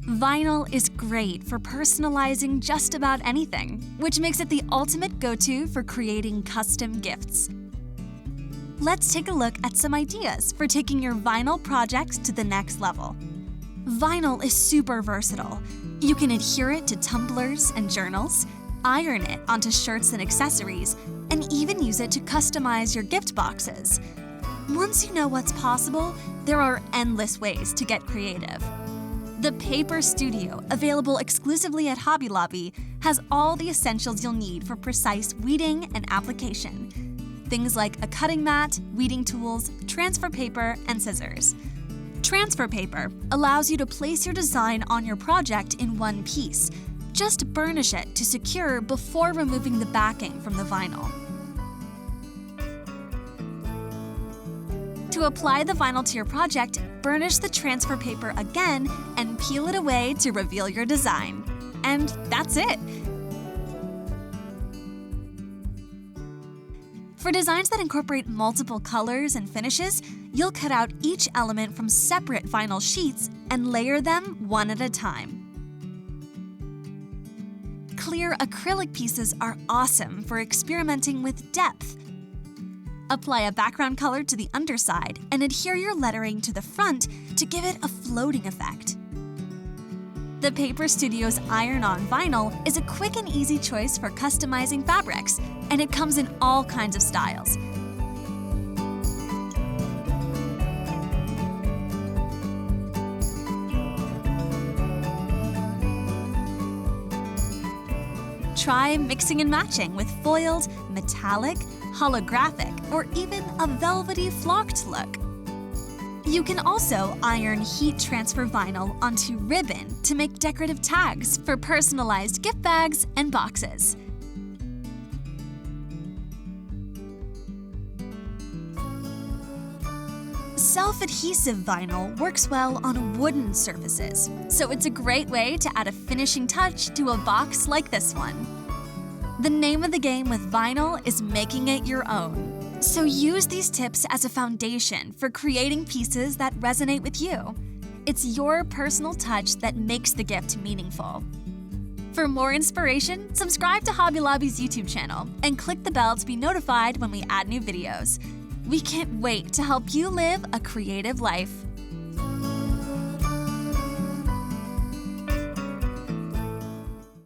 Vinyl is great for personalizing just about anything, which makes it the ultimate go-to for creating custom gifts. Let's take a look at some ideas for taking your vinyl projects to the next level. Vinyl is super versatile. You can adhere it to tumblers and journals, iron it onto shirts and accessories, and even use it to customize your gift boxes. Once you know what's possible, there are endless ways to get creative. The Paper Studio, available exclusively at Hobby Lobby, has all the essentials you'll need for precise weeding and application. Things like a cutting mat, weeding tools, transfer paper, and scissors. Transfer paper allows you to place your design on your project in one piece. Just burnish it to secure before removing the backing from the vinyl. To apply the vinyl to your project, burnish the transfer paper again and peel it away to reveal your design. And that's it! For designs that incorporate multiple colors and finishes, you'll cut out each element from separate vinyl sheets and layer them one at a time. Clear acrylic pieces are awesome for experimenting with depth. Apply a background color to the underside and adhere your lettering to the front to give it a floating effect. The Paper Studio's iron-on vinyl is a quick and easy choice for customizing fabrics, and it comes in all kinds of styles. Try mixing and matching with foiled, metallic, holographic, or even a velvety flocked look. You can also iron heat transfer vinyl onto ribbon to make decorative tags for personalized gift bags and boxes. Self-adhesive vinyl works well on wooden surfaces, so it's a great way to add a finishing touch to a box like this one. The name of the game with vinyl is making it your own. So use these tips as a foundation for creating pieces that resonate with you. It's your personal touch that makes the gift meaningful. For more inspiration, subscribe to Hobby Lobby's YouTube channel and click the bell to be notified when we add new videos. We can't wait to help you live a creative life.